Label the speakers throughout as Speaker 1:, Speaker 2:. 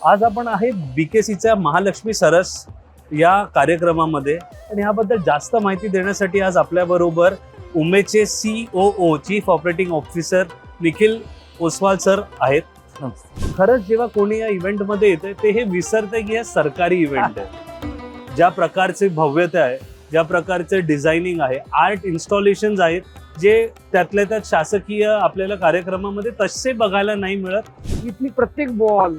Speaker 1: आज आपण आहे बीकेसीच्या महालक्ष्मी सरस या कार्यक्रमामध्ये आणि याबद्दल जास्त माहिती देण्यासाठी आज आपल्याबरोबर उमेचे COO chief operating officer Nikhil Oswal sir आहेत. खरंच जेव्हा कोणी या इव्हेंटमध्ये येते ते हे विसरते की हे सरकारी इव्हेंट आहे. ज्या प्रकारचे भव्यता आहे, ज्या प्रकारचे डिझायनिंग आहे, आर्ट इन्स्टॉलेशन्स आहेत, जे त्यातल्या त्यात शासकीय आपल्याला कार्यक्रमामध्ये तसे बघायला नाही मिळत.
Speaker 2: इथली प्रत्येक बॉल,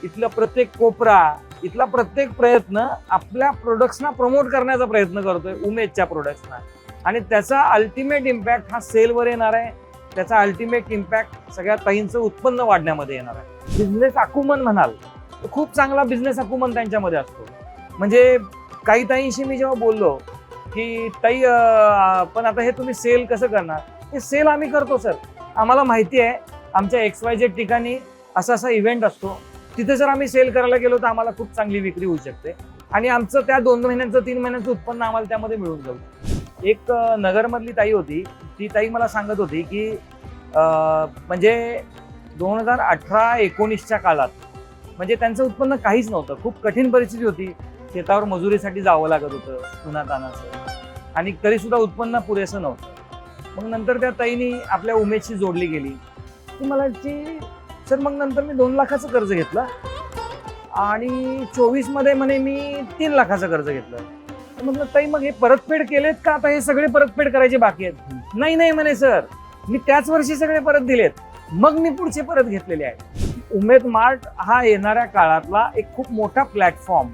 Speaker 2: इथला प्रत्येक कोपरा, इथला प्रत्येक प्रयत्न आपल्या प्रोडक्ट्सना प्रमोट करण्याचा प्रयत्न करतोय, उमेदच्या प्रोडक्ट्सना. आणि त्याचा अल्टिमेट इम्पॅक्ट हा सेलवर येणार आहे. त्याचा अल्टिमेट इम्पॅक्ट सगळ्या ताईंचं उत्पन्न वाढण्यामध्ये येणार आहे. बिझनेस अकुमन म्हणाल तर खूप चांगला बिझनेस अकुमन त्यांच्यामध्ये असतो. म्हणजे काही ताईंशी मी जेव्हा बोललो की ताई पण आता हे तुम्ही सेल कसं करणार, हे सेल आम्ही करतो सर. आम्हाला माहिती आहे आमच्या XYZ ठिकाणी असा इव्हेंट असतो, तिथे जर आम्ही सेल करायला गेलो तर आम्हाला खूप चांगली विक्री होऊ शकते आणि आमचं त्या 2 महिन्यांचं 3 महिन्यांचं उत्पन्न आम्हाला त्यामध्ये मिळून जाऊ. एक नगरमधली ताई होती, ती ताई मला सांगत होती की म्हणजे 2018-19च्या काळात म्हणजे त्यांचं उत्पन्न काहीच नव्हतं. खूप कठीण परिस्थिती होती. शेतावर मजुरीसाठी जावं लागत होतं उन्हातानाचं आणि तरी सुद्धा उत्पन्न पुरेसं नव्हतं. मग नंतर त्या ताईनी आपल्या उमेदशी जोडली गेली. ती मला सर मग नंतर मी 2 लाखाचं कर्ज घेतलं आणि 24 मध्ये म्हणे मी 3 लाखाचं कर्ज घेतलं. तर म्हटलं ताई मग हे परतफेड केलेत का, आता हे सगळे परतफेड करायचे बाकी आहेत? नाही म्हणे सर, मी त्याच वर्षी सगळे परत दिलेत, मग मी पुढचे परत घेतलेले आहेत. उमेद मार्ट हा येणाऱ्या काळातला एक खूप मोठा प्लॅटफॉर्म,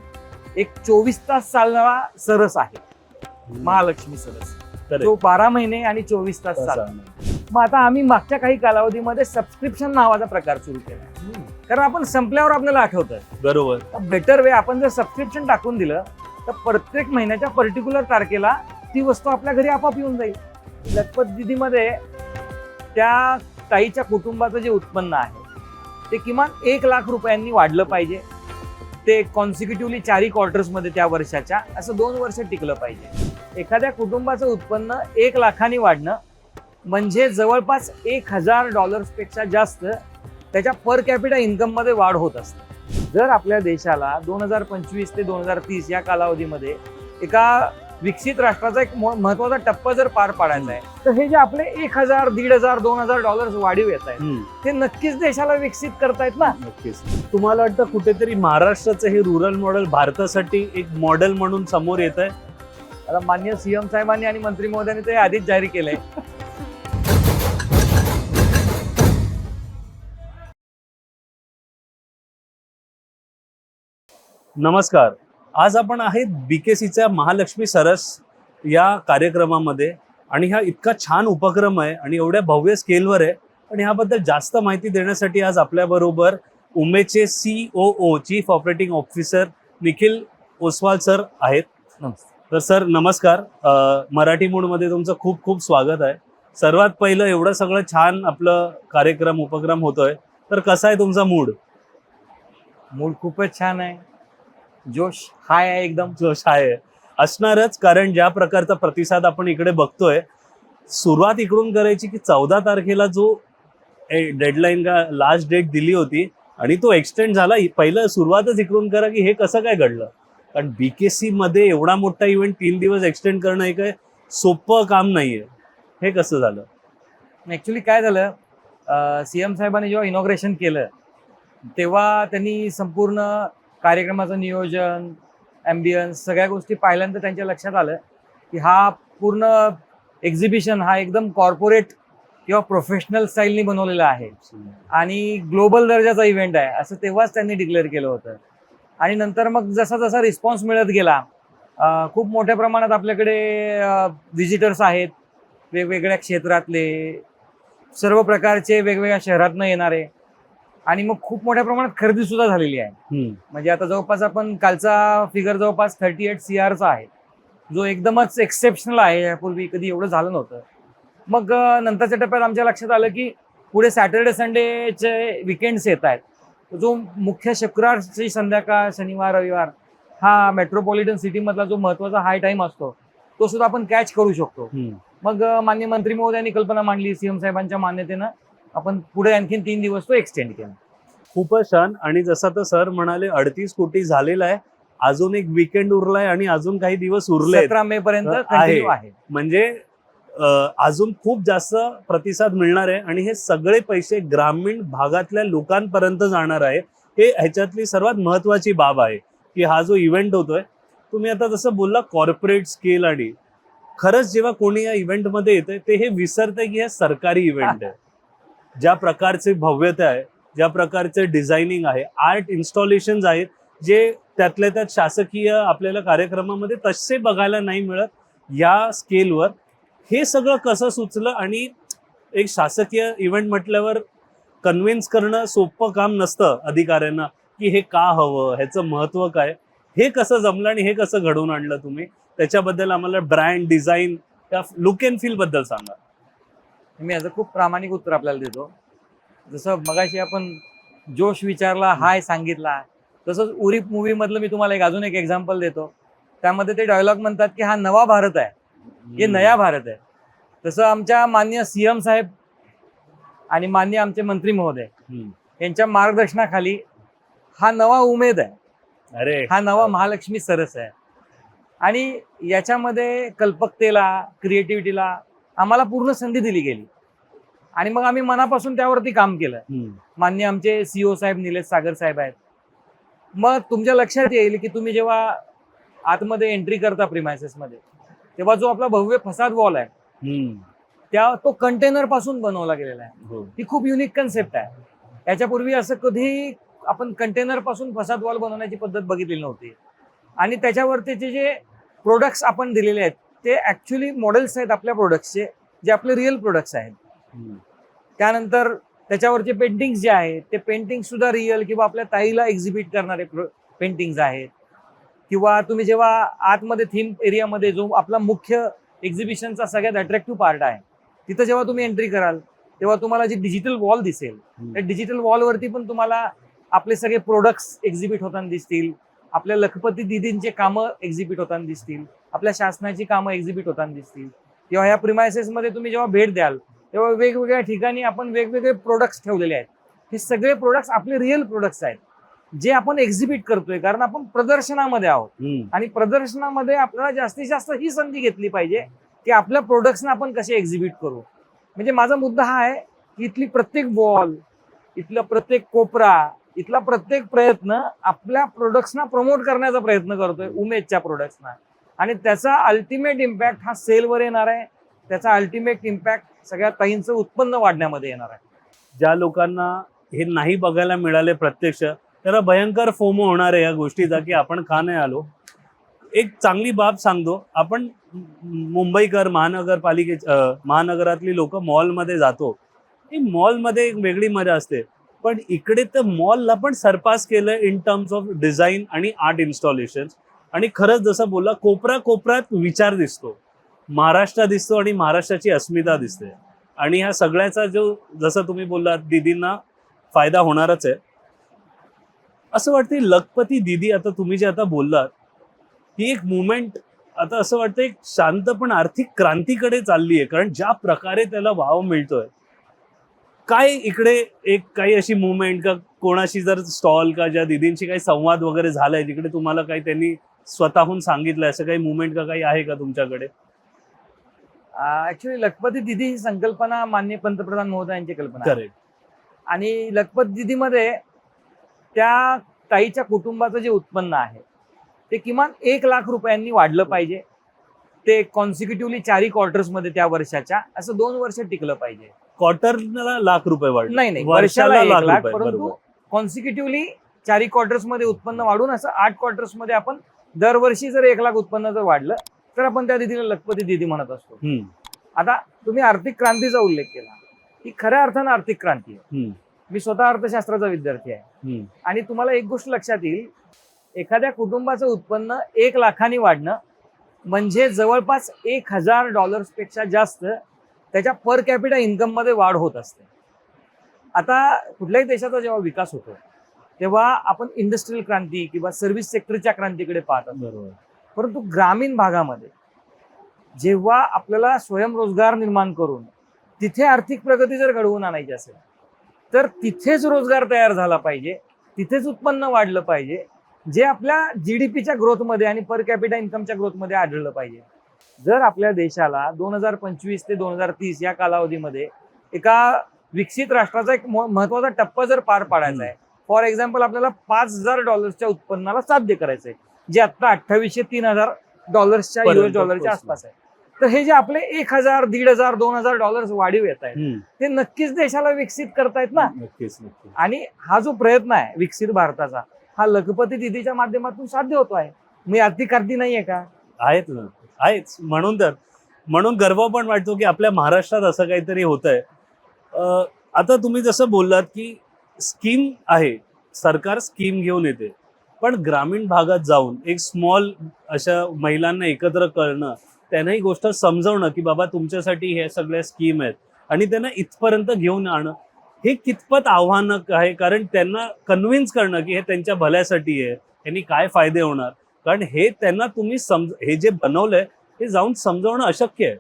Speaker 2: एक 24 तास चालणारा सरस आहे महालक्ष्मी सरस, तो 12 महिने आणि 24 तास चालणार. मग आता आम्ही मागच्या काही कालावधीमध्ये सबस्क्रिप्शन नावाचा प्रकार सुरू केला, कारण आपण संपल्यावर आपल्याला आठवतं.
Speaker 1: बरोबर.
Speaker 2: बेटर वे आपण जर सबस्क्रिप्शन टाकून दिलं तर प्रत्येक महिन्याच्या पर्टिक्युलर तारखेला ती वस्तू आपल्या घरी आपोआप येऊन जाईल. लखपत दिदीमध्ये त्या ताईच्या कुटुंबाचं जे उत्पन्न आहे ते किमान 1 लाख रुपयांनी वाढलं पाहिजे. ते कॉन्सिक्युटिव्हली 4 क्वार्टर्समध्ये त्या वर्षाच्या असं 2 वर्ष टिकलं पाहिजे. एखाद्या कुटुंबाचं उत्पन्न 1 लाखांनी वाढणं म्हणजे जवळपास $1000 पेक्षा जास्त त्याच्या पर कॅपिटा इन्कम मध्ये वाढ होत असते. जर आपल्या देशाला 2025 ते 2030 या कालावधीमध्ये एका विकसित राष्ट्राचा एक महत्वाचा टप्पा जर पार पाडायचा आहे तर हे जे आपले $1000, $1500, $2000 वाढीव येत आहेत ते नक्कीच देशाला विकसित करतायत ना.
Speaker 1: नक्कीच. तुम्हाला वाटतं कुठेतरी महाराष्ट्राचं हे रुरल मॉडेल भारतासाठी एक मॉडेल म्हणून समोर येत आहे?
Speaker 2: आता माननीय CM साहेबांनी आणि मंत्री महोदयांनी ते आधीच जाहीर केलंय.
Speaker 1: नमस्कार. आज आपण आहेत बीकेसीच्या महालक्ष्मी सरस या कार्यक्रमामध्ये आणि हा इतका छान उपक्रम आहे आणि एवढ्या भव्य स्केलवर आहे. आणि ह्याबद्दल जास्त माहिती देण्यासाठी आज आपल्याबरोबर उमेचे COO chief operating officer Nikhil Oswal sir आहेत. तर सर नमस्कार. मराठी मूडमध्ये तुमचं खूप खूप स्वागत आहे. सर्वात पहिलं एवढं सगळं छान आपलं उपक्रम होतोय, तर कसा आहे तुमचा मूड?
Speaker 2: मूड खूपच छान आहे. जोश हाय आहे, एकदम
Speaker 1: जोश आहे. असणारच, कारण ज्या प्रकारचा प्रतिसाद आपण इकडे बघतोय. सुरुवात इकडून करायची की 14 तारखेला जो डेडलाईन का लास्ट डेट दिली होती आणि तो एक्सटेंड झाला. पहिलं सुरुवातच इकडून करा की हे कसं काय घडलं, कारण BKC मध्ये एवढा मोठा इव्हेंट 3 दिवस एक्सटेंड करणं हे काय सोपं काम नाहीये. हे कसं झालं?
Speaker 2: ऍक्च्युली काय झालं, CM साहेबांनी जेव्हा इनॉग्रेशन केलं तेव्हा त्यांनी संपूर्ण कार्यक्रमाचं नियोजन, ॲम्बियन्स सगळ्या गोष्टी पाहिल्यानंतर त्यांच्या लक्षात आलं की हा पूर्ण एक्झिबिशन हा एकदम कॉर्पोरेट किंवा प्रोफेशनल स्टाईलनी बनवलेला आहे आणि ग्लोबल दर्जाचा इव्हेंट आहे असं तेव्हाच त्यांनी डिक्लेअर केलं होतं. आणि नंतर मग जसा जसा रिस्पॉन्स मिळत गेला, खूप मोठ्या प्रमाणात आपल्याकडे व्हिजिटर्स आहेत, वेगवेगळ्या क्षेत्रातले, सर्व प्रकारचे, वेगवेगळ्या शहरातनं येणारे, आणि मग खूप मोठ्या प्रमाणात खरेदी सुद्धा झालेली आहे. म्हणजे आता जवळपास आपण कालचा फिगर जवळपास 38 CRचा आहे, जो एकदमच एक्सेप्शनल आहे. यापूर्वी कधी एवढं झालं नव्हतं. मग नंतरच्या टप्प्यात आमच्या लक्षात आलं की पुढे सॅटर्डे संडेचे विकेंड्स येत आहेत. जो मुख्य शुक्रवारची संध्याकाळ, शनिवार, रविवार हा मेट्रोपॉलिटन सिटीमधला जो महत्वाचा हाय टाइम असतो तो सुद्धा आपण कॅच करू शकतो. मग माननीय मंत्री महोदयांनी कल्पना मांडली, CM साहेबांच्या मान्यतेनं आपण पुढे आणखीन 3 दिवस तो एक्सटेंड केला.
Speaker 1: खूपच छान. आणि जसं आता सर म्हणाले 38 कोटी झालेला आहे, अजून एक वीकेंड उरलाय आणि अजून काही दिवस उरले
Speaker 2: 17 मे पर्यंत
Speaker 1: आहे.
Speaker 2: कंटिन्यू आहे.
Speaker 1: म्हणजे अजून खूप जास्त प्रतिसाद मिळणार आहे आणि हे सगळे पैसे ग्रामीण भागातल्या लोकांपर्यंत जाणार आहे. हे ह्याच्यातली सर्वात महत्वाची बाब आहे की हा जो इव्हेंट होतोय, तुम्ही आता जसं बोलला कॉर्पोरेट स्केल, आणि खरंच जेव्हा कोणी या इव्हेंटमध्ये येतंय ते हे विसरतंय की हे सरकारी इव्हेंट आहे. ज्या प्रकारचे भव्यता आहे, ज्या प्रकारचे डिझायनिंग आहे, आर्ट इन्स्टॉलेशन आहेत, जे त्यातल्या त्यात शासकीय आपल्याला कार्यक्रमामध्ये तसे बघायला नाही मिळत या स्केलवर. हे सगळं कसं सुचलं? आणि एक शासकीय इव्हेंट म्हटल्यावर कन्व्हिन्स करणं सोपं काम नसतं अधिकाऱ्यांना की हे का हवं, ह्याचं महत्व काय. हे कसं जमलं आणि हे कसं घडवून आणलं तुम्ही? त्याच्याबद्दल आम्हाला ब्रँड डिझाईन, त्या लुक अँड फील बद्दल सांगा.
Speaker 2: मी याचं खूप प्रामाणिक उत्तर आपल्याला देतो. जसं मगाशी आपण जोश विचारला, हाय सांगितला, तसंच उरी मूवी मधलं मी तुम्हाला अजून एक एक्झाम्पल देतो. त्यामध्ये ते डायलॉग म्हणतात की हा नवा भारत आहे, हे नया भारत आहे. तसं आमच्या माननीय सीएम साहेब आणि माननीय आमचे मंत्री महोदय यांच्या मार्गदर्शनाखाली हा नवा उमेद आहे,
Speaker 1: अरे
Speaker 2: हा नवा महालक्ष्मी सरस आहे. आणि याच्यामध्ये कल्पकतेला, क्रिएटिव्हिटीला आम्हाला पूर्ण संधी दिली गेली आणि मग आम्ही मनापासून त्यावरती काम केलं. माननीय आमचे सीओ साहेब निलेश सागर साहेब आहेत. मग तुमच्या लक्षात येईल की तुम्ही जेव्हा आतमध्ये एंट्री करता प्रिमायसेस मध्ये, तेव्हा जो आपला भव्य फसाद वॉल आहे तो कंटेनर पासून बनवला गेलेला आहे. ही खूप युनिक कन्सेप्ट आहे. याच्यापूर्वी असं कधी आपण कंटेनर पासून फसाद वॉल बनवण्याची पद्धत बघितलेली नव्हती. आणि त्याच्यावरती जे प्रोडक्ट्स आपण दिलेले आहेत ते ऍक्च्युली मॉडेल्स आहेत आपल्या प्रोडक्ट्सचे, जे आपले रिअल प्रोडक्ट्स आहेत. त्यानंतर त्याच्यावरचे पेंटिंग्स जे आहेत ते पेंटिंग सुद्धा रिअल किंवा आपल्या ताईला एक्झिबिट करणारे पेंटिंग्स आहेत. किंवा तुम्ही जेव्हा आतमध्ये थीम एरियामध्ये जो आपला मुख्य एक्झिबिशनचा सगळ्यात अट्रॅक्टिव्ह पार्ट आहे, तिथं जेव्हा तुम्ही एंट्री कराल तेव्हा तुम्हाला जी डिजिटल वॉल दिसेल, त्या डिजिटल वॉलवरती पण तुम्हाला आपले सगळे प्रोडक्ट्स एक्झिबिट होताना दिसतील, आपल्या लखपती दिदींचे कामं एक्झिबिट होताना दिसतील, आपल्या शासनाची कामं एक्झिबिट होताना दिसतील. किंवा ह्या प्रिमायसेसमध्ये तुम्ही जेव्हा भेट द्याल तेव्हा वेगवेगळ्या ठिकाणी आपण वेगवेगळे प्रोडक्ट्स ठेवलेले आहेत. हे सगळे प्रोडक्ट्स आपले रिअल प्रोडक्ट्स आहेत, जे आपण एक्झिबिट करतोय, कारण आपण प्रदर्शनामध्ये आहोत. आणि प्रदर्शनामध्ये आपल्याला जास्तीत जास्त ही संधी घेतली पाहिजे की आपल्या प्रोडक्ट्सना आपण कसे एक्झिबिट करू. म्हणजे माझा मुद्दा हा आहे की इथली प्रत्येक वॉल, इथला प्रत्येक कोपरा, इथला प्रत्येक प्रयत्न आपल्या प्रोडक्ट्सना प्रमोट करण्याचा प्रयत्न करतोय, उमेदच्या प्रोडक्ट्सना. आणि त्याचा अल्टिमेट इम्पॅक्ट हा सेलवर येणार आहे. त्याचा अल्टिमेट इम्पॅक्ट सगळ्या ताईंचं उत्पन्न वाढण्यामध्ये येणार आहे.
Speaker 1: ज्या लोकांना हे नाही बघायला मिळाले प्रत्यक्ष, त्याला भयंकर फोमो होणार आहे या गोष्टीचा की आपण का नाही आलो. एक चांगली बाब सांगतो, आपण मुंबईकर, महानगरातली लोक मॉलमध्ये जातो. मॉलमध्ये एक वेगळी मजा असते, पण इकडे तर मॉलला पण सरपास केलं इन टर्म्स ऑफ डिझाईन आणि आर्ट इन्स्टॉलेशन. आणि खरंच जसं बोलला, कोपऱ्यात विचार दिसतो, महाराष्ट्र दिसतो आणि महाराष्ट्राची अस्मिता दिसते. आणि ह्या सगळ्याचा जो, जसं तुम्ही बोललात, दीदींना फायदा होणारच आहे असं वाटते. लखपती दीदी, आता तुम्ही जे आता बोललात, ही एक मुवमेंट आता असं वाटतं एक शांत पण आर्थिक क्रांतीकडे चालली आहे. कारण ज्या प्रकारे त्याला वाव मिळतोय, काय इकडे एक काही अशी मुवमेंट का, कोणाशी जर स्टॉल का ज्या दीदींशी काही संवाद वगैरे झालाय जिकडे तुम्हाला काही त्यांनी स्वतःहून सांगितलंय, असं काही मुवमेंट का काही आहे का तुमच्याकडे?
Speaker 2: ऍक्च्युली लखपती दिदी ही संकल्पना माननीय पंतप्रधान महोदयांची कल्पना आहे.
Speaker 1: करेक्ट.
Speaker 2: आणि लखपती दिदीमध्ये त्या ताईच्या कुटुंबाचं जे उत्पन्न आहे ते किमान 1 लाख रुपयांनी वाढलं पाहिजे. ते कॉन्सिक्युटिव्हली 4 क्वार्टर्समध्ये त्या वर्षाच्या असं 2 वर्ष टिकलं पाहिजे.
Speaker 1: क्वार्टरला लाख रुपये वाढले?
Speaker 2: नाही,
Speaker 1: वर्षाला
Speaker 2: 1 लाख,
Speaker 1: रुपये.
Speaker 2: परंतु
Speaker 1: बरोबर.
Speaker 2: कॉन्सिक्युटिव्हली 4 क्वार्टर्समध्ये उत्पन्न वाढून असं 8 क्वार्टर्समध्ये आपण दरवर्षी जर 1 लाख उत्पन्न जर वाढलं तर आपण त्या दिदीला लखपती दिदी म्हणत असतो. आता तुम्ही आर्थिक क्रांतीचा उल्लेख केला, ही खऱ्या अर्थानं आर्थिक क्रांती आहे. मी स्वतः अर्थशास्त्राचा विद्यार्थी आहे. आणि तुम्हाला एक गोष्ट लक्षात येईल, एखाद्या कुटुंबाचं उत्पन्न 1 लाखांनी वाढणं म्हणजे जवळपास $1000 पेक्षा जास्त त्याच्या पर कॅपिटा इन्कम मध्ये वाढ होत असते. आता कुठल्याही देशाचा जेव्हा विकास होतो तेव्हा आपण इंडस्ट्रियल क्रांती किंवा सर्व्हिस सेक्टरच्या क्रांतीकडे पाहत असतो. परंतु ग्रामीण भागामध्ये जेव्हा आपल्याला स्वयंरोजगार निर्माण करून तिथे आर्थिक प्रगती जर घडवून आणायची असेल तर तिथेच रोजगार तयार झाला पाहिजे, तिथेच उत्पन्न वाढलं पाहिजे, जे आपल्या जीडीपीच्या ग्रोथमध्ये आणि पर कॅपिटा इन्कमच्या ग्रोथमध्ये आढळलं पाहिजे. जर आपल्या देशाला 2025 ते 2030 या कालावधीमध्ये एका विकसित राष्ट्राचा एक महत्वाचा टप्पा जर पार पाडायचा आहे, फॉर एक्झाम्पल आपल्याला $5,000 उत्पन्नाला साध्य करायचंय, जे आता $28,000-3,000 US डॉलरच्या आसपास आहे. तर हे जे आपले 1,000, $1,500, $2,000 वाढीव येत आहेत, ते नक्कीच देशाला विकसित करतायत ना.
Speaker 1: नक्कीच.
Speaker 2: आणि हा जो प्रयत्न आहे विकसित भारताचा, हा लखपती दिदीच्या माध्यमातून साध्य होतो आहे. मी अति नाहीये का?
Speaker 1: आहेत ना, आहेच. म्हणून गर्व पण वाटतो की आपल्या महाराष्ट्रात असं काहीतरी होतंय. आता तुम्ही जसं बोललात की स्कीम आहे, सरकार स्कीम घेऊन येते, पण ग्रामीण भागात जाऊन एक स्मॉल अशा महिलांना एकत्र करणं, त्यांना ही गोष्ट समजवणं की बाबा तुमच्यासाठी हे सगळ्या स्कीम आहेत आणि त्यांना इथपर्यंत घेऊन आणणं, हे कितपत आव्हानक आहे. कारण त्यांना कन्व्हिन्स करणं की हे त्यांच्या भल्यासाठी आहे, यांनी काय फायदे होणार, कारण हे त्यांना तुम्ही हे जे बनवलंय हे जाऊन समजावणं अशक्य आहे.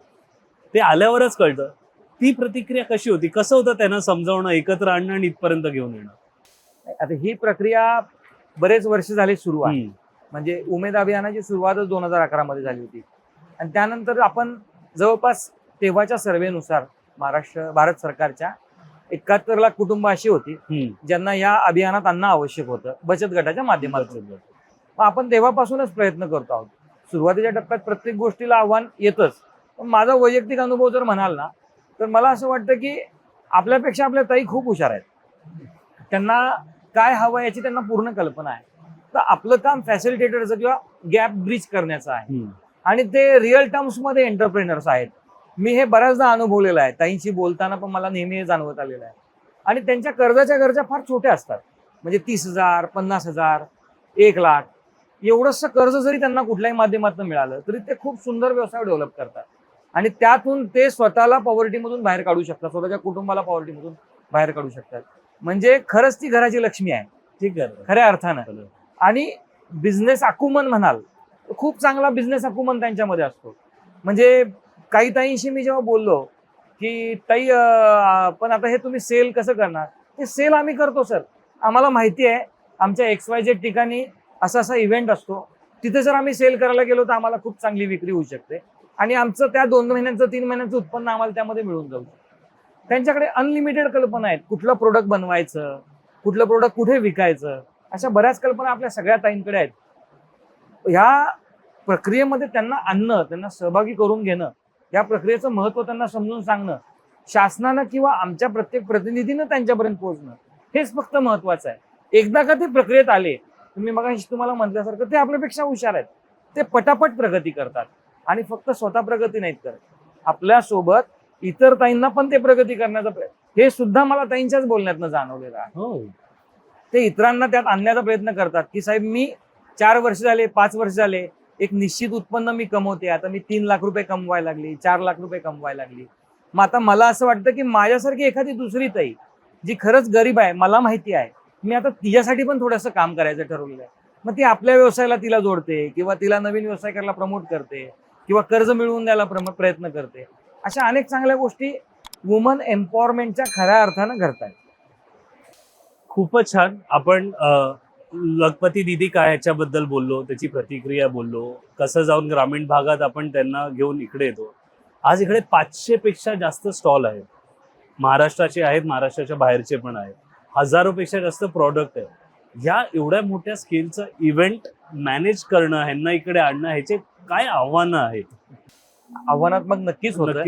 Speaker 1: ते आल्यावरच कळतं. ती प्रतिक्रिया कशी होती, कसं होतं त्यांना समजावणं, एकत्र आणणं आणि इथपर्यंत घेऊन येणं?
Speaker 2: आता ही प्रक्रिया बरेच वर्ष झाली सुरू आहे. म्हणजे उमेद अभियानाची सुरुवातच 2011 मध्ये झाली होती आणि त्यानंतर आपण जवळपास तेव्हाच्या सर्वेनुसार भारत सरकारच्या 71 लाख कुटुंब अशी होती ज्यांना या अभियानात आणणं आवश्यक होतं, बचत गटाच्या माध्यमातून. आपण तेव्हापासूनच प्रयत्न करतो आहोत. सुरुवातीच्या टप्प्यात प्रत्येक गोष्टीला आव्हान येतच, पण माझा वैयक्तिक अनुभव जर म्हणाल ना, तर मला असं वाटतं की आपल्यापेक्षा आपल्या ताई खूप हुशार आहेत. त्यांना काय हवं याची त्यांना पूर्ण कल्पना आहे. तर आपलं काम फॅसिलिटेटरचं किंवा गॅप ब्रिज करण्याचं आहे आणि ते रिअल टर्म्स मध्ये एंटरप्रेनर्स आहेत. मी हे बऱ्याचदा अनुभवलेलं आहे. ताईंशी बोलताना पण मला नेहमी हे जाणवत आलेलं आहे. आणि त्यांच्या कर्जाच्या गरजा फार छोट्या असतात. म्हणजे 30,000, 50,000, 1,00,000 एवढंसं कर्ज जरी त्यांना कुठल्याही माध्यमातून मिळालं तरी ते खूप सुंदर व्यवसाय डेव्हलप करतात आणि त्यातून ते स्वतःला पॉवर्टीमधून बाहेर काढू शकतात, स्वतःच्या कुटुंबाला पॉवर्टीमधून बाहेर काढू शकतात. म्हणजे खरंच ती घराची लक्ष्मी आहे, ठीक आहे, खऱ्या अर्थानं. आणि बिझनेस अकुमन म्हणाल, खूप चांगला बिझनेस अकुमन त्यांच्यामध्ये असतो. म्हणजे काही ताईंशी मी जेव्हा बोललो की ताई पण आता हे तुम्ही सेल कसं करणार, ते सेल आम्ही करतो सर. आम्हाला माहिती आहे आमच्या XYZ ठिकाणी असा इव्हेंट असतो, तिथे जर आम्ही सेल करायला गेलो तर आम्हाला खूप चांगली विक्री होऊ शकते आणि आमचं त्या 2 महिन्यांचं 3 महिन्यांचं उत्पन्न आम्हाला त्यामध्ये मिळून जाऊ शकतं. त्यांच्याकडे अनलिमिटेड कल्पना आहेत, कुठलं प्रोडक्ट बनवायचं, कुठलं प्रोडक्ट कुठे विकायचं, अशा बऱ्याच कल्पना आपल्या सगळ्या ताईंकडे आहेत. ह्या प्रक्रियेमध्ये त्यांना आणणं, त्यांना सहभागी करून घेणं, या प्रक्रियेचं महत्त्व त्यांना समजून सांगणं, शासनानं किंवा आमच्या प्रत्येक प्रतिनिधीनं त्यांच्यापर्यंत पोहोचणं, हेच फक्त महत्वाचं आहे. एकदा का ते प्रक्रियेत आले, तुम्ही मगाशी तुम्हाला म्हटल्यासारखं ते आपल्यापेक्षा हुशार आहेत. ते पटापट प्रगती करतात आणि फक्त स्वतः प्रगती नाहीत करत, आपल्यासोबत इतर ताईंना पण ते प्रगती करण्याचा प्रयत्न, हे सुद्धा मला ताईंच्याच बोलण्यातनं जाणवलेलं आहे. ते इतरांना त्यात आणण्याचा प्रयत्न करतात की साहेब मी 4 वर्ष झाले, 5 वर्ष झाले, एक निश्चित उत्पन्न मी कमवते, आता मी 3 लाख रुपये कमवायला लागली, 4 लाख रुपये कमवायला लागली. मग आता मला असं वाटतं की माझ्यासारखी एखादी दुसरी ताई जी खरंच गरीब आहे, मला माहिती आहे, मी आता तिच्यासाठी पण थोडंसं काम करायचं ठरवलेलं आहे. मग ती आपल्या व्यवसायाला तिला जोडते किंवा तिला नवीन व्यवसाय करायला प्रमोट करते किंवा कर्ज मिळवून द्यायला प्रयत्न करते. अशा अनेक चांगल्या गोष्टी वुमन एम्पॉवरमेंटच्या खऱ्या अर्थानं घडतात.
Speaker 1: खूपच छान. आपण लखपती दीदी काय ह्याच्याबद्दल बोललो, त्याची प्रतिक्रिया बोललो, कसं जाऊन ग्रामीण भागात आपण त्यांना घेऊन इकडे येतो. आज इकडे 500 पेक्षा जास्त स्टॉल आहेत, महाराष्ट्राचे आहेत, महाराष्ट्राच्या बाहेरचे पण आहेत, हजारोपेक्षा जास्त प्रॉडक्ट आहे. ह्या एवढ्या मोठ्या स्केलचं इव्हेंट मॅनेज करणं, ह्यांना इकडे आणणं, ह्याचे काय आव्हानं आहेत?
Speaker 2: आव्हानात्मक नक्कीच होतं.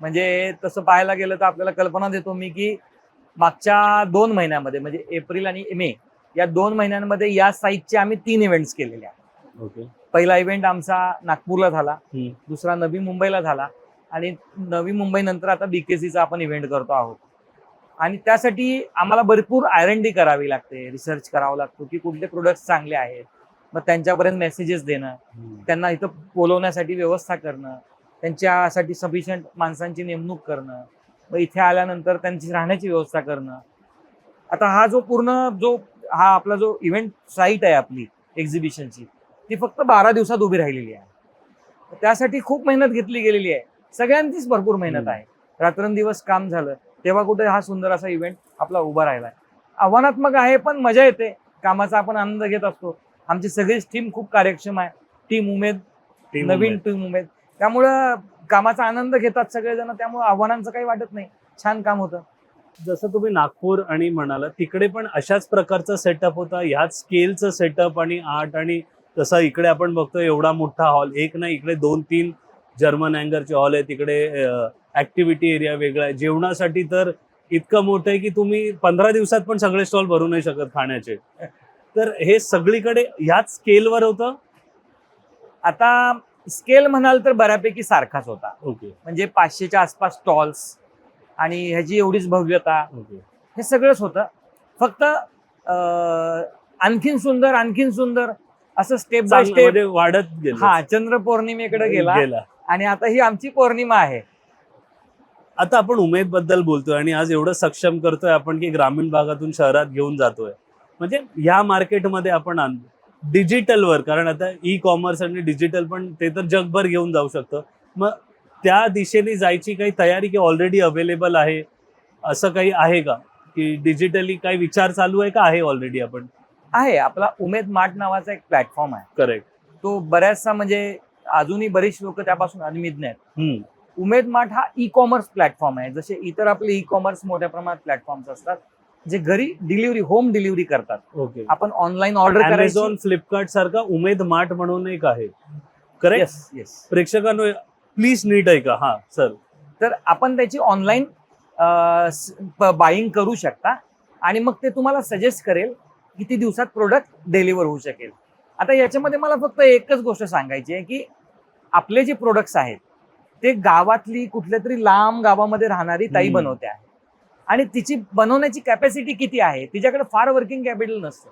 Speaker 2: म्हणजे तसं पाहायला गेलं तर आपल्याला कल्पना देतो मी की मागच्या 2 महिन्यामध्ये म्हणजे एप्रिल आणि मे या 2 महिन्यांमध्ये या साईटचे आम्ही 3 इव्हेंट्स केलेले आहेत. पहिला इव्हेंट आमचा नागपूरला झाला, दुसरा नवी मुंबईला झाला आणि नवी मुंबई नंतर आता BKCचा आपण इव्हेंट करतो आहोत. आणि त्यासाठी आम्हाला भरपूर R&D करावी लागते, रिसर्च करावा लागतो की कुठले प्रोडक्ट्स चांगले आहेत, मग त्यांच्यापर्यंत मेसेजेस देणं, त्यांना इथं बोलवण्यासाठी व्यवस्था करणं, त्यांच्यासाठी सफिशियंट माणसांची नेमणूक करणं, मग इथे आल्यानंतर त्यांची राहण्याची व्यवस्था करणं. आता हा आपला जो इव्हेंट साईट आहे आपली एक्झिबिशनची, ती फक्त 12 दिवसात उभी राहिलेली आहे. त्यासाठी खूप मेहनत घेतली गेलेली आहे, सगळ्यांचीच भरपूर मेहनत आहे, रात्रंदिवस काम झालं. तेव्हा कुठे हा सुंदर असा इव्हेंट आपला उभा राहिला. आव्हानात्मक आहे पण मजा येते, कामाचा आपण आनंद घेत असतो. आमची सगळीच टीम खूप कार्यक्षम आहे. टीम उमेद, नवीन टीम उमेद, त्यामुळं कामाचा आनंद घेतात सगळेजण, त्यामुळे आव्हानांचं काही वाटत नाही. छान काम होतं.
Speaker 1: जसं तुम्ही नागपूर आणि म्हणाला तिकडे पण अशाच प्रकारचा सेटअप होता, ह्याच स्केलचं सेटअप आणि आर्ट, आणि तसं इकडे आपण बघतो एवढा मोठा हॉल, एक नाही इकडे 2-3 जर्मन अँगरचे हॉल आहे, तिकडे ऍक्टिव्हिटी एरिया वेगळा आहे, जेवणासाठी तर इतकं मोठं आहे की तुम्ही 15 दिवसात पण सगळे स्टॉल भरू नाही शकत खाण्याचे. तर हे सगळीकडे ह्याच स्केलवर होतं.
Speaker 2: आता स्केल म्हणाल तर बऱ्यापैकी सारखाच होता.
Speaker 1: ओके
Speaker 2: म्हणजे 500च्या आसपास स्टॉल्स आणि ह्याची एवढीच भव्यता,
Speaker 1: ओके.
Speaker 2: हे सगळंच होतं. फक्त आणखीन सुंदर असं स्टेप बाय स्टेप
Speaker 1: म्हणजे वाढत गेलं.
Speaker 2: हा चंद्र पौर्णिमेकडे गेला आणि आता ही आमची पौर्णिमा आहे.
Speaker 1: आता आपण उमेद बद्दल बोलतोय आणि आज एवढं सक्षम करतोय आपण की ग्रामीण भागातून शहरात घेऊन जातोय. म्हणजे ह्या मार्केटमध्ये आपण डिजिटलवर, कारण आता ई कॉमर्स आणि डिजिटल पण ते तर जगभर घेऊन जाऊ शकतं. मग त्या दिशेने जायची काही तयारी की ऑलरेडी अवेलेबल आहे, असं काही आहे का की डिजिटली काही विचार चालू आहे का, आहे ऑलरेडी आपण?
Speaker 2: आहे आपला उमेद मार्ट नावाचा एक प्लॅटफॉर्म आहे.
Speaker 1: करेक्ट.
Speaker 2: तो बऱ्याचसा म्हणजे अजूनही बरीच लोक त्यापासून अनभिज्ञ आहेत.
Speaker 1: हम्म.
Speaker 2: उमेद मार्ट हा ई कॉमर्स प्लॅटफॉर्म आहे. जसे इतर आपले ई कॉमर्स मोठ्या प्रमाणात प्लॅटफॉर्म्स असतात जे घरी डिलिव्हरी, होम डिलिव्हरी करतात.
Speaker 1: ओके.
Speaker 2: आपण ऑनलाईन ऑर्डर करायची.
Speaker 1: अमेझॉन, फ्लिपकार्ट सारखा उमेद मार्ट म्हणून एक आहे. करेक्ट.
Speaker 2: Yes yes.
Speaker 1: प्रेक्षकांनो प्लीज नीट ऐका. हा सर.
Speaker 2: तर आपण त्याची ऑनलाईन बाईंग करू शकता आणि मग ते तुम्हाला सजेस्ट करेल किती दिवसात प्रोडक्ट डिलिव्हर होऊ शकेल. आता याच्यामध्ये मला फक्त एकच गोष्ट सांगायची आहे की आपले जे प्रोडक्ट्स आहेत ते गावातली कुठल्या तरी लांब गावामध्ये राहणारी ताई बनवते आहे आणि तिची बनवण्याची कॅपॅसिटी किती आहे, तिच्याकडे फार वर्किंग कॅपिटल नसतं.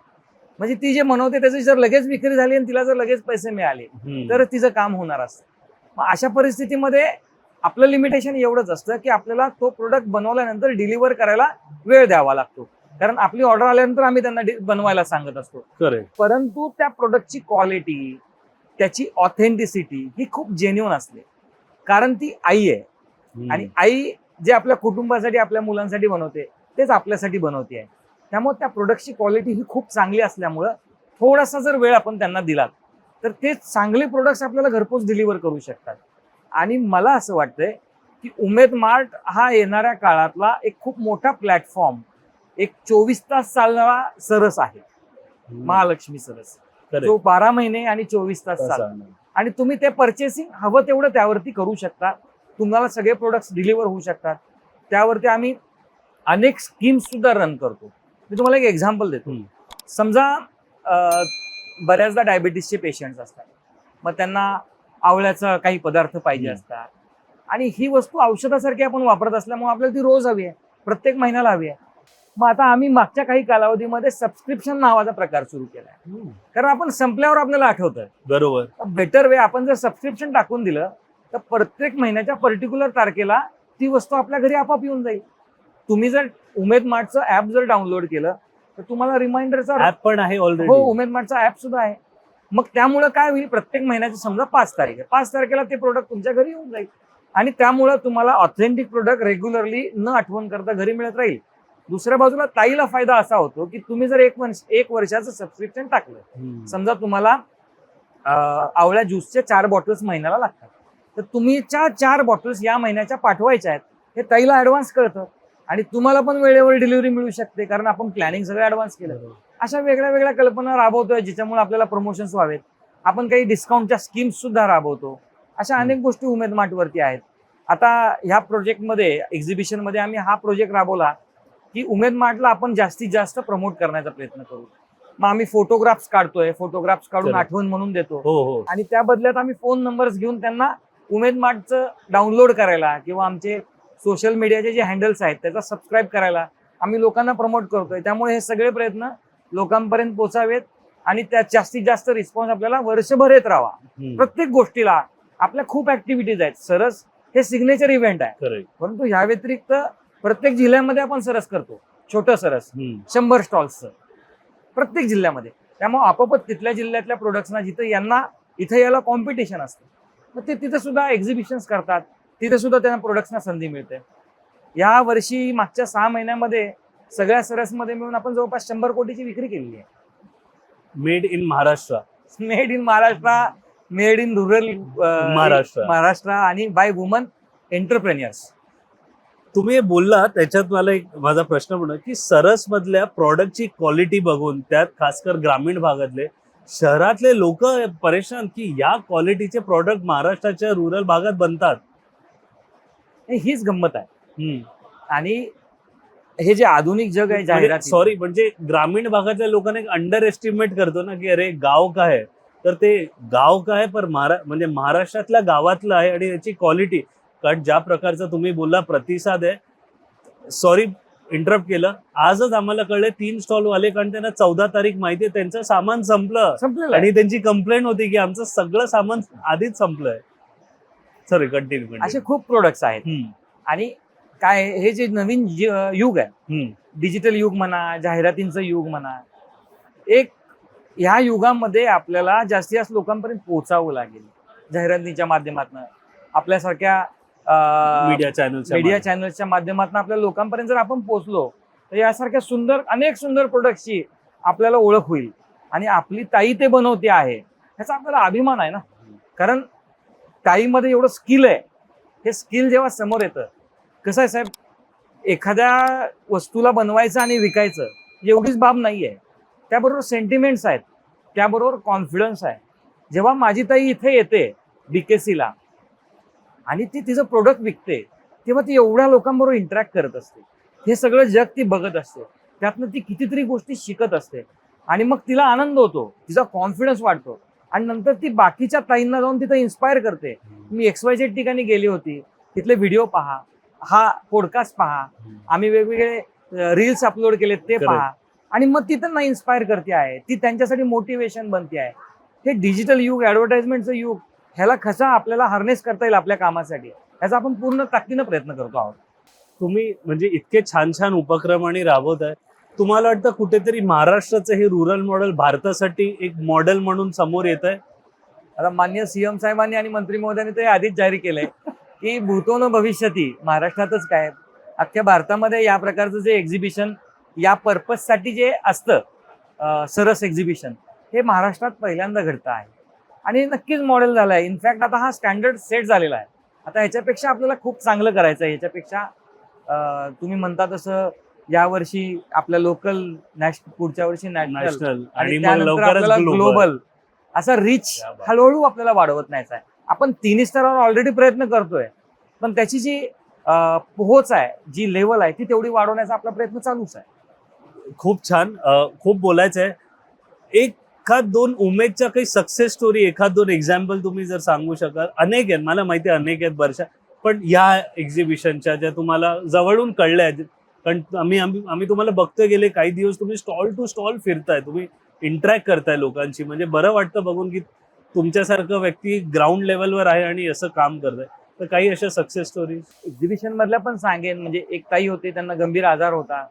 Speaker 2: म्हणजे ती जे बनवते त्याची जर लगेच विक्री झाली आणि तिला जर लगेच पैसे मिळाले तर तिचं काम होणार असतं. मग अशा परिस्थितीमध्ये आपलं लिमिटेशन एवढंच असतं की आपल्याला तो प्रोडक्ट बनवल्यानंतर डिलिव्हर करायला वेळ द्यावा लागतो, कारण आपली ऑर्डर आल्यानंतर आम्ही त्यांना बनवायला सांगत असतो.
Speaker 1: करेक्ट.
Speaker 2: परंतु त्या प्रोडक्टची क्वालिटी, त्याची ऑथेंटिसिटी ही खूप जेन्युइन असते, कारण ती आई आहे आणि आई जे आपल्या कुटुंबासाठी, आपल्या मुलांसाठी बनवते तेच आपल्यासाठी बनवते आहे. त्यामुळे त्या प्रोडक्टची क्वालिटी ही खूप चांगली असल्यामुळं थोडासा जर वेळ आपण त्यांना दिला तर ते चांगले प्रोडक्ट्स आपल्याला घरपोच डिलिव्हर करू शकतात. आणि मला असं वाटतंय की उमेद मार्ट हा येणाऱ्या काळातला एक खूप मोठा प्लॅटफॉर्म, एक 24 तास चालणारा सरस आहे, महालक्ष्मी सरस, जो 12 महिने आणि 24 तास चालतो. आणि तुम्ही ते परचेसिंग हवं तेवढं त्यावरती करू शकता. तुम्हाला सगळे प्रोडक्ट्स डिलिव्हर होऊ शकतात. त्यावरती आम्ही अनेक स्कीम्स सुद्धा रन करतो. मी तुम्हाला एक एक्झाम्पल देतो. समजा बऱ्याचदा डायबिटीसचे पेशंट्स असतात, मग त्यांना आवळ्याचा काही पदार्थ पाहिजे असतात आणि ही वस्तू औषधासारखी आपण वापरत असल्यामुळे आपल्याला ती रोज हवी आहे, प्रत्येक महिन्याला हवी आहे. मग आता आम्ही मागच्या काही कालावधीमध्ये सबस्क्रिप्शन नावाचा प्रकार सुरू केलाय, कारण आपण संपल्यावर आपल्याला आठवतंय.
Speaker 1: बरोबर.
Speaker 2: बेटर वे, आपण जर सबस्क्रिप्शन टाकून दिलं तर प्रत्येक महिन्याच्या पर्टिक्युलर तारखेला ती वस्तू आपल्या घरी आपोआप येऊन जाईल. तुम्ही जर उमेद मार्टचं ऍप जर डाउनलोड केलं तर तुम्हाला रिमाइंडरचा
Speaker 1: ऍप पण आहे ऑलरेडी.
Speaker 2: हो, उमेद मार्टचा ऍप सुद्धा आहे. मग त्यामुळं काय होईल, प्रत्येक महिन्याची समजा 5 तारीख आहे, 5 तारखेला ते प्रोडक्ट तुमच्या घरी येऊन जाईल आणि त्यामुळं तुम्हाला ऑथेंटिक प्रोडक्ट रेग्युलरली न आठवण करता घरी मिळत राहील. दुसऱ्या बाजूला ताईला फायदा असा होतो की तुम्ही जर एक वर्षाचं सबस्क्रिप्शन टाकलं, समजा तुम्हाला आवळ्या ज्यूसचे 4 बॉटल्स महिन्याला लागतात, तर तुम्ही 4 बॉटल्स या महिन्याच्या पाठवायच्या आहेत, हे ताईला ऍडव्हान्स कळतं आणि तुम्हाला पण वेळेवर डिलिव्हरी मिळू शकते, कारण आपण प्लॅनिंग सगळं ऍडव्हान्स केलं. अशा वेगळ्या वेगळ्या कल्पना राबवतोय ज्याच्यामुळे आपल्याला प्रमोशन्स व्हावेत. आपण काही डिस्काउंटच्या स्कीम्स सुद्धा राबवतो. अशा अनेक गोष्टी उमेद मार्ट वरती आहेत. आता ह्या प्रोजेक्टमध्ये, एक्झिबिशनमध्ये आम्ही हा प्रोजेक्ट राबवला की उमेद मार्टला आपण जास्तीत जास्त प्रमोट करण्याचा प्रयत्न करू. मग आम्ही फोटोग्राफ्स काढतोय, फोटोग्राफ्स काढून आठवण म्हणून देतो.
Speaker 1: हो.
Speaker 2: आणि त्या बदल्यात आम्ही फोन नंबर्स घेऊन त्यांना उमेद मार्टचं डाउनलोड करायला किंवा आमचे सोशल मीडियाचे जे हँडल्स आहेत त्याचा सबस्क्राईब करायला आम्ही लोकांना प्रमोट करतोय. त्यामुळे हे सगळे प्रयत्न लोकांपर्यंत पोहोचावेत आणि त्यात जास्तीत जास्त रिस्पॉन्स आपल्याला वर्षभर येत राहावा. प्रत्येक गोष्टीला आपल्या खूप ऍक्टिव्हिटीज आहेत. सरस हे सिग्नेचर इव्हेंट आहे, परंतु ह्या व्यतिरिक्त प्रत्येक जिल्ह्यामध्ये आपण सरस करतो, छोटं सरस 100 स्टॉल्सचं प्रत्येक जिल्ह्यामध्ये. त्यामुळे आपोआप तिथल्या जिल्ह्यातल्या प्रोडक्ट्सना इथं याला कॉम्पिटिशन असतं, मग ते तिथे सुद्धा एक्झिबिशन्स करतात, तिथे सुद्धा त्यांना प्रोडक्ट्सना संधी मिळते. या वर्षी मागच्या 6 महिन्यामध्ये सगळ्या सरसमध्ये मिळून आपण जवळपास 100 कोटीची विक्री केलेली आहे.
Speaker 1: Made in Maharashtra.
Speaker 2: Made in Maharashtra, made in rural Maharashtra आणि बाय वुमन एंटरप्रेन्युअर्स.
Speaker 1: तुम्ही हे बोलला त्याच्यात मला एक माझा प्रश्न म्हणून की सरस मधल्या प्रॉडक्टची क्वालिटी बघून त्यात खासकर ग्रामीण भागातले शहरातले लोक परेशान की या क्वालिटीचे प्रॉडक्ट महाराष्ट्राच्या रुरल भागात बनतात.
Speaker 2: हीच गंमत आहे. आणि हे जे आधुनिक जग आहे जाहिरात,
Speaker 1: सॉरी म्हणजे ग्रामीण भागातल्या लोकांना एक अंडर एस्टिमेट करतो ना की अरे गाव काय आहे, तर ते गाव काय पर म्हणजे महाराष्ट्रातल्या गावातलं आहे आणि याची क्वालिटी. कारण ज्या प्रकारचा तुम्ही बोलला प्रतिसाद आहे, सॉरी इंटरप्ट केलं, आजच आम्हाला कळलं 3 स्टॉल वाले, कारण त्यांना 14 तारीख माहितीये त्यांचं सामान संपलं आणि त्यांची कंप्लेंट होती की आमचं सगळं सामान आधीच संपलंय. Sorry continue.
Speaker 2: असे खूप प्रोडक्ट्स आहेत. आणि काय हे जे नवीन युग आहे, डिजिटल युग म्हणा, जाहिरातींचं युग म्हणा, एक ह्या युगामध्ये आपल्याला जास्तीत जास्त लोकांपर्यंत पोहोचावं लागेल जाहिरातीच्या माध्यमातून. आपल्यासारख्या मीडिया चॅनल्सच्या माध्यमातून आपल्या लोकांपर्यंत जर आपण पोहोचलो तर यासारख्या अनेक सुंदर प्रोडक्टची आपल्याला ओळख होईल. आणि आपली ताई ते बनवते आहे ह्याचा आपल्याला अभिमान आहे ना. कारण ताईमध्ये एवढं स्किल आहे. हे स्किल जेव्हा समोर येतं, कसं आहे साहेब, एखाद्या वस्तूला बनवायचं आणि विकायचं एवढीच बाब नाही आहे, त्याबरोबर सेंटिमेंट्स आहेत, त्याबरोबर कॉन्फिडन्स आहे. जेव्हा माझी ताई इथे येते BKC ला आणि ती तिचं प्रोडक्ट विकते, तेव्हा ती एवढ्या लोकांबरोबर इंटरॅक्ट करत असते. हे सगळं जग ती बघत असते, त्यातनं ती कितीतरी गोष्टी शिकत असते आणि मग तिला आनंद होतो, तिचा कॉन्फिडन्स वाढतो आणि नंतर ती बाकीच्या ताईंना जाऊन तिथं इन्स्पायर करते. मी XYZ ठिकाणी गेली होती, तिथले व्हिडिओ पहा, हा पॉडकास्ट पहा, आम्ही वेगवेगळे रील्स अपलोड केले ते पहा, आणि मग ती त्यांना इन्स्पायर करते आहे, ती त्यांच्यासाठी मोटिवेशन बनते आहे. हे डिजिटल युग, ऍडव्हर्टाइजमेंटचं युग, ह्याला कसा आपल्याला हार्नेस करता येईल आपल्या कामासाठी, याचा आपण पूर्ण ताकदीनं प्रयत्न करतो आहोत.
Speaker 1: तुम्ही म्हणजे इतके छान छान उपक्रम आणि राबवत आहे. तुम्हाला वाटतं कुठेतरी महाराष्ट्राचं हे रुरल मॉडेल भारतासाठी एक मॉडेल म्हणून समोर येत आहे?
Speaker 2: आता माननीय CM साहेबांनी आणि मंत्री महोदयांनी ते आधीच जाहीर केलंय की भूतो न भविष्यती, महाराष्ट्रातच काय अख्ख्या भारतामध्ये या प्रकारचं जे एक्झिबिशन या पर्पजसाठी जे असतं सरस एक्झिबिशन, हे महाराष्ट्रात पहिल्यांदा घडतं आहे आणि नक्कीच मॉडेल झालं आहे. इनफॅक्ट आता हा स्टँडर्ड सेट झालेला आहे. आता ह्याच्यापेक्षा आपल्याला खूप चांगलं करायचं आहे. ह्याच्यापेक्षा तुम्ही म्हणता तसं यावर्षी आपल्या लोकल, पुढच्या वर्षी नॅशनल आणि त्यानंतर आपल्याला ग्लोबल असा रिच हळूहळू आपल्याला वाढवत न्यायचा आहे. आपण 3 स्तरावर ऑलरेडी प्रयत्न करतोय, पण त्याची जी पोहोच आहे, जी लेवल आहे, ती तेवढी वाढवण्याचा आपला प्रयत्न चालूच आहे.
Speaker 1: खूप छान. खूप बोलायचं आहे. एखाद दोन उमेदच्या काही सक्सेस स्टोरी, एखाद दोन एक्झाम्पल तुम्ही जर सांगू शकाल? अनेक आहेत, मला माहिती आहे अनेक आहेत वर्षा, पण या एक्झिबिशनच्या ज्या तुम्हाला जवळून कळल्या आहेत, कारण आम्ही तुम्हाला बघतोय गेले काही दिवस, तुम्ही स्टॉल टू स्टॉल फिरताय, तुम्ही इंटरॅक्ट करताय लोकांशी, म्हणजे बरं वाटतं बघून की तुमच्यासारखं व्यक्ती ग्राउंड लेवलवर आहे आणि असं काम करताय. तर काही अशा सक्सेस स्टोरीज
Speaker 2: एक्झिबिशन मधल्या पण सांगेन. म्हणजे एक ताई होते, त्यांना गंभीर आजार होता,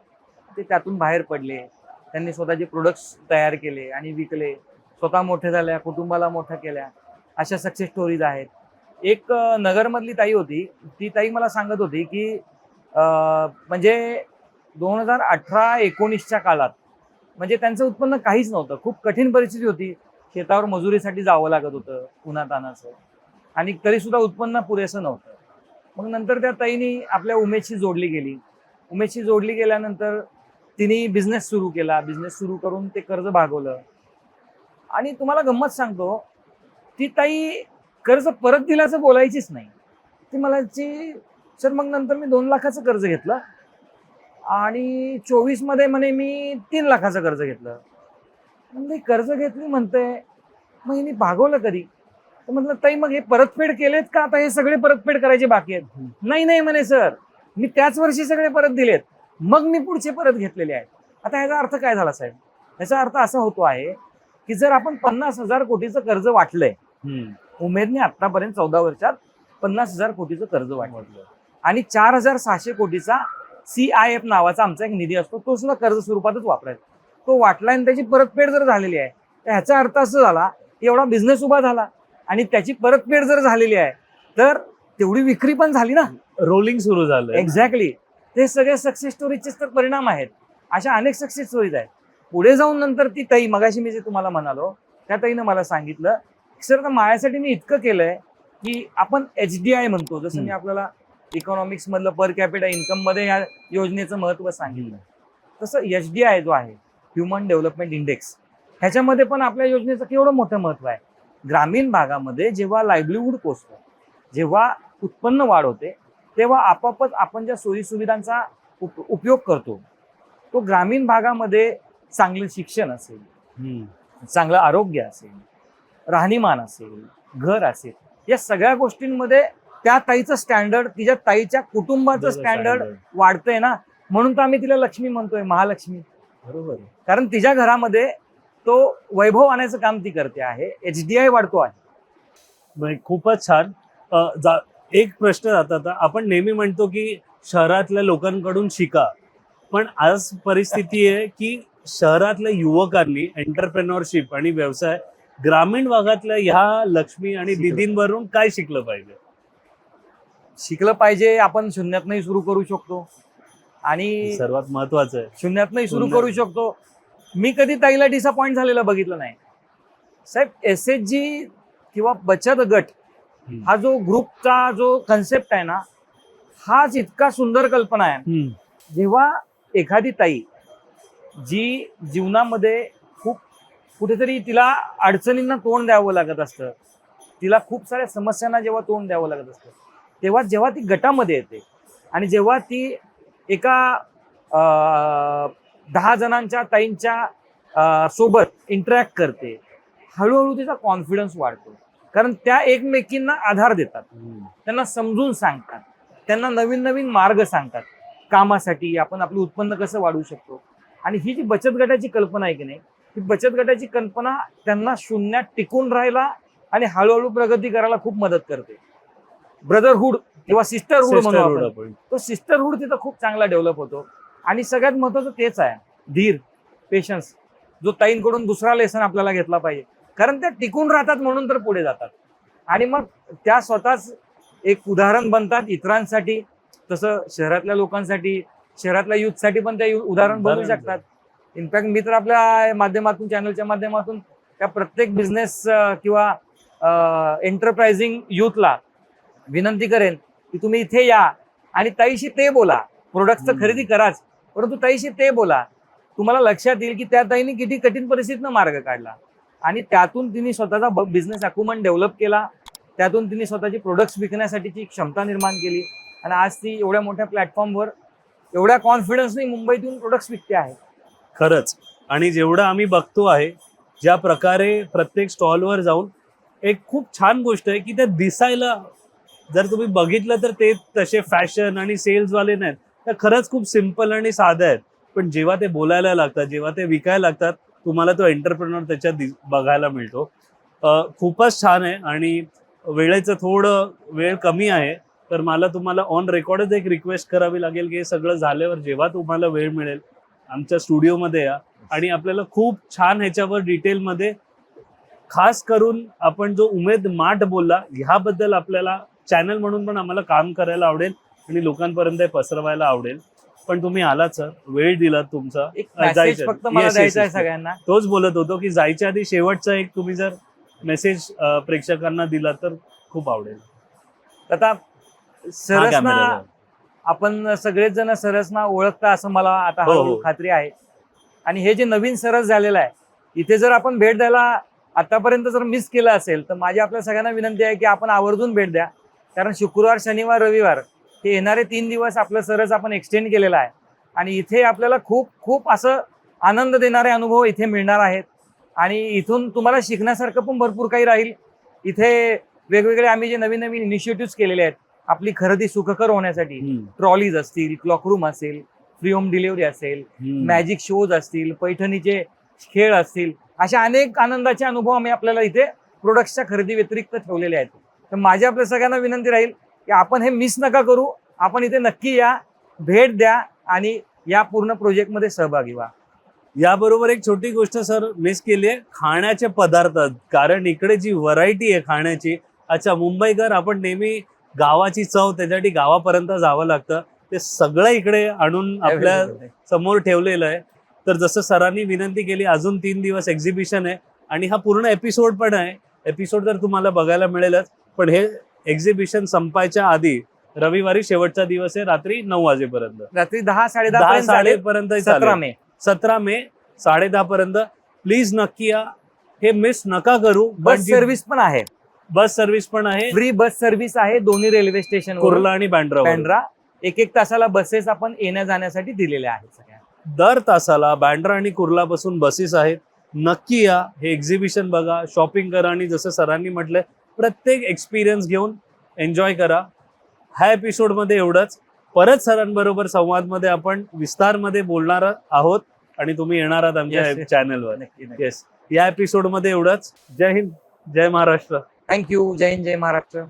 Speaker 2: ते त्यातून बाहेर पडले, त्यांनी स्वतःचे प्रोडक्ट्स तयार केले आणि विकले, स्वतः मोठे झाल्या, कुटुंबाला मोठ्या केल्या, अशा सक्सेस स्टोरीज आहेत. एक नगरमधली ताई होती, ती ताई मला सांगत होती की म्हणजे 2018-19च्या काळात म्हणजे त्यांचं उत्पन्न काहीच नव्हतं, खूप कठीण परिस्थिती होती, शेतावर मजुरीसाठी जावं लागत होतं उन्हातानाचं, आणि तरी सुद्धा उत्पन्न पुरेसं नव्हतं. मग नंतर त्या ताईनी आपल्या उमेदशी जोडली गेली. उमेदशी जोडली गेल्यानंतर तिने बिझनेस सुरू केला. बिझनेस सुरू करून ते कर्ज भागवलं. आणि तुम्हाला गंमत सांगतो, ती ताई कर्ज परत दिल्याचं बोलायचीच नाही. ती म्हणायची, सर मग नंतर मी 2 लाखाचं कर्ज घेतलं आणि 24 मध्ये म्हणे मी 3 लाखाचं कर्ज घेतलं. म्हणजे कर्ज घेतली म्हणते, मग हिने भागवलं कधी? तर म्हटलं ताई मग हे परतफेड केलेत का, आता हे सगळे परतफेड करायचे बाकी आहेत? नाही म्हणे सर, मी त्याच वर्षी सगळे परत दिलेत, मग मी पुढचे परत घेतलेले आहेत. आता ह्याचा अर्थ काय झाला साहेब? याचा अर्थ असा होतो आहे की जर आपण 50,000 कोटीचं कर्ज वाटलंय, उमेदने आतापर्यंत 14 वर्षात 50,000 कोटीचं कर्ज वाटलं आणि 4,600 कोटीचा CIF नावाचा आमचा एक निधी असतो, तो सुद्धा कर्ज स्वरूपातच वापरायचा. तो वाटला आणि त्याची परतफेड जर झालेली आहे, तर ह्याचा अर्थ असं झाला एवढा बिझनेस उभा झाला आणि त्याची परतफेड जर झालेली आहे तर तेवढी विक्री पण झाली ना,
Speaker 1: रोलिंग सुरू झालं.
Speaker 2: एक्झॅक्टली. हे सगळे सक्सेस स्टोरीजचे तर परिणाम आहेत. अशा अनेक सक्सेस स्टोरीज आहेत. पुढे जाऊन नंतर ती ताई, मगाशी मी जे तुम्हाला म्हणालो त्या ताईनं मला सांगितलं, सर माझ्यासाठी मी इतकं केलंय की आपण HDI म्हणतो, जसं मी आपल्याला इकॉनॉमिक्स मधलं पर कॅपिटा इन्कम मध्ये या योजनेचं महत्व सांगितलं, तसं HDI जो आहे ह्युमन डेव्हलपमेंट इंडेक्स, ह्याच्यामध्ये पण आपल्या योजनेचं केवढं मोठं महत्व आहे. ग्रामीण भागामध्ये जेव्हा लाईव्हलीहूड पोचतं, जेव्हा उत्पन्न वाढ होते, तेव्हा आपोआपच आपण ज्या सोयी सुविधांचा उपयोग करतो, तो ग्रामीण भागामध्ये चांगलं शिक्षण असेल, चांगलं आरोग्य असेल, राहणीमान असेल, घर असेल, या सगळ्या गोष्टींमध्ये त्या ताईचं स्टँडर्ड, तिच्या ताईच्या कुटुंबाचं स्टँडर्ड वाढतंय ना. म्हणून तर आम्ही तिला लक्ष्मी म्हणतोय, महालक्ष्मी.
Speaker 1: बरोबर.
Speaker 2: कारण तिच्या घरामध्ये तो वैभव आणायचं काम ती करते आहे. HDI वाढतो आहे.
Speaker 1: खूपच छान. एक प्रश्न आता आपण नेहमी म्हणतो की शहरातल्या लोकांकडून शिका, पण आज परिस्थिती आहे की शहरातल्या युवकांनी एंटरप्रेन्योरशिप आणि व्यवसाय ग्रामीण भागातल्या ह्या लक्ष्मी आणि दीदींवरून काय शिकलं पाहिजे?
Speaker 2: शिकलं पाहिजे. आपण शून्यातनंही सुरू करू शकतो आणि
Speaker 1: सर्वात महत्वाचं आहे,
Speaker 2: शून्यातनंही सुरू करू शकतो. मी कधी ताईला डिसअपॉइंट झालेलं बघितलं नाही साहेब. SHG किंवा बचत गट हा जो ग्रुपचा जो कन्सेप्ट आहे ना, हाच इतका सुंदर कल्पना आहे. जेव्हा एखादी ताई जी जीवनामध्ये खूप कुठेतरी तिला अडचणींना तोंड द्यावं लागत असतं, तिला खूप साऱ्या समस्यांना जेव्हा तोंड द्यावं लागत असतं, तेव्हा जेव्हा ती गटामध्ये येते आणि जेव्हा ती एका 10 जणांच्या ताईंच्या सोबत इंटरॅक्ट करते, हळूहळू तिचा कॉन्फिडन्स वाढतो. कारण त्या एकमेकींना आधार देतात, त्यांना समजून सांगतात, त्यांना नवीन नवीन मार्ग सांगतात कामासाठी, आपण आपलं उत्पन्न कसं वाढवू शकतो. आणि ही जी बचत गटाची कल्पना आहे की नाही, ही बचत गटाची कल्पना त्यांना शून्यात टिकून राहायला आणि हळूहळू प्रगती करायला खूप मदत करते. ब्रदरहुड किंवा सिस्टरहुड म्हणू आपण, तो सिस्टरहुड तिथं खूप चांगला डेव्हलप होतो. आणि सगळ्यात महत्वाचं तेच आहे, धीर, पेशन्स, जो ताईंकडून दुसरा लेसन आपल्याला घेतला पाहिजे. कारण त्या टिकून राहतात म्हणून तर पुढे जातात आणि मग त्या स्वतःच एक उदाहरण बनतात इतरांसाठी. तसं शहरातल्या लोकांसाठी, शहरातल्या युथसाठी पण ते उदाहरण बनू शकतात. इनफॅक्ट मी तर आपल्या माध्यमातून, चॅनलच्या माध्यमातून त्या प्रत्येक बिझनेस किंवा एंटरप्राइझिंग युथला विनंती करेन की तुम्ही इथे या आणि ताईशी ते बोला. प्रोडक्टचं खरेदी कराच, परंतु ताईशी ते बोला. तुम्हाला लक्षात येईल की त्या ताईने किती कठीण परिस्थितीनं मार्ग काढला आणि त्यातून तिने स्वतःचा बिझनेस अक्युपमेंट डेव्हलप केला. त्यातून तिने स्वतःची प्रोडक्ट्स विकण्यासाठीची क्षमता निर्माण केली आणि आज ती एवढ्या मोठ्या प्लॅटफॉर्मवर एवढ्या कॉन्फिडन्सने मुंबईतून प्रोडक्ट्स विकते आहे.
Speaker 1: खरंच. आणि जेवढं आम्ही बघतो आहे, ज्या प्रकारे प्रत्येक स्टॉलवर जाऊन, एक खूप छान गोष्ट आहे की त्या दिसायला, जर तुम्ही बघितलं तर ते तसे फॅशन आणि सेल्सवाले नाहीत, त्या खरंच खूप सिम्पल आणि साध्या आहेत. पण जेव्हा ते बोलायला लागतात, जेव्हा ते विकायला लागतात, तुम्हाला तो एंटरप्रेन्योर त्याच्यात बघायला मिळतो. खूपच छान आहे. आणि वेळेचं थोडं वेळ कमी आहे, तर मला तुम्हाला ऑन रेकॉर्डच एक रिक्वेस्ट करावी लागेल की हे सगळं झाल्यावर जेव्हा तुम्हाला वेळ मिळेल आमच्या स्टुडिओमध्ये या आणि आपल्याला खूप छान ह्याच्यावर डिटेलमध्ये, खास करून आपण जो उमेद माठ बोलला ह्याबद्दल, आपल्याला चॅनल म्हणून पण आम्हाला काम करायला आवडेल आणि लोकांपर्यंत पसरवायला आवडेल. पण तुम्ही आलात सर, वेळ दिलात तुमचा.
Speaker 2: एक मेसेज फक्त मला द्यायचा आहे सगळ्यांना.
Speaker 1: तोच बोलत होतो की जायच्या आधी शेवटचा एक तुम्ही जर मेसेज प्रेक्षकांना दिला तर खूप आवडेल.
Speaker 2: आता सरसना आपण सगळेच जण सरसना ओळखता असं मला आता हळूहळू खात्री आहे. आणि हे जे नवीन सरस झालेलं आहे, इथे जर आपण भेट द्यायला आतापर्यंत जर मिस केलं असेल तर माझी आपल्या सगळ्यांना विनंती आहे की आपण आवर्जून भेट द्या. कारण शुक्रवार, शनिवार, रविवार हे येणारे 3 दिवस आपलं सरस आपण एक्सटेंड केलेला आहे आणि इथे आपल्याला खूप खूप असं आनंद देणारे अनुभव इथे मिळणार आहेत. आणि इथून तुम्हाला शिकण्यासारखं पण भरपूर काही राहील. इथे वेगवेगळे आम्ही जे नवीन नवीन इनिशिएटिव्ह केलेले आहेत आपली खरेदी सुखकर होण्यासाठी, ट्रॉलीज असतील, क्लॉकरूम असेल, फ्री होम डिलिव्हरी असेल, मॅजिक शोज असतील, पैठणीचे खेळ असतील, अशा अनेक आनंदाचे अनुभव आम्ही आपल्याला इथे प्रोडक्ट्सच्या खरेदी व्यतिरिक्त ठेवलेले आहेत. तर माझी आपल्या सगळ्यांना विनंती राहील की आपण हे मिस नका करू. आपण इथे नक्की या, भेट द्या आणि या पूर्ण प्रोजेक्टमध्ये सहभागी व्हा.
Speaker 1: याबरोबर एक छोटी गोष्ट सर मिस केली आहे, खाण्याचे पदार्थ. कारण इकडे जी व्हरायटी आहे खाण्याची, अच्छा मुंबईकर आपण नेहमी गावाची चव, त्याच्यासाठी गावापर्यंत जावं लागतं. ते सगळं इकडे आणून आपल्या समोर ठेवलेलं आहे. तर जसं सरांनी विनंती केली, अजून 3 दिवस एक्झिबिशन आहे आणि हा पूर्ण एपिसोड पण आहे. एपिसोड तर तुम्हाला बघायला मिळेलच, पण हे एक्झिबिशन संपायच्या आधी रविवारी शेवटचा दिवस आहे, रात्री 9 वाजेपर्यंत,
Speaker 2: रात्री 10-10:30
Speaker 1: 10
Speaker 2: पर्यंत चालेल.
Speaker 1: साडेपर्यंत
Speaker 2: 17 मे
Speaker 1: 17 मे 10:30 पर्यंत. प्लीज नक्की या, हे मिस नका करू.
Speaker 2: बस सर्व्हिस पण आहे,
Speaker 1: बस सर्व्हिस पण आहे,
Speaker 2: फ्री बस सर्व्हिस आहे दोन्ही रेल्वे स्टेशन
Speaker 1: कुर्ला आणि बँड्रा.
Speaker 2: 1-1 तासाला बसेस आपण येण्या जाण्यासाठी दिलेल्या आहेत सगळ्या.
Speaker 1: दर तासाला बँड्रा आणि कुर्ला पासून बसेस आहेत. नक्की या, हे एक्झिबिशन बघा, शॉपिंग करा आणि जसं सरांनी म्हटलंय प्रत्येक एक्सपिरियन्स घेऊन एन्जॉय करा. ह्या एपिसोडमध्ये एवढंच. परत सरांबरोबर संवादमध्ये आपण विस्तारमध्ये बोलणार आहोत आणि तुम्ही येणार आहात आमच्या
Speaker 2: Yes, yes.
Speaker 1: चॅनलवर.
Speaker 2: नक्की नक्की.
Speaker 1: येस, या एपिसोडमध्ये एवढंच. जय हिंद, जय महाराष्ट्र.
Speaker 2: थँक्यू. जय हिंद, जय महाराष्ट्र.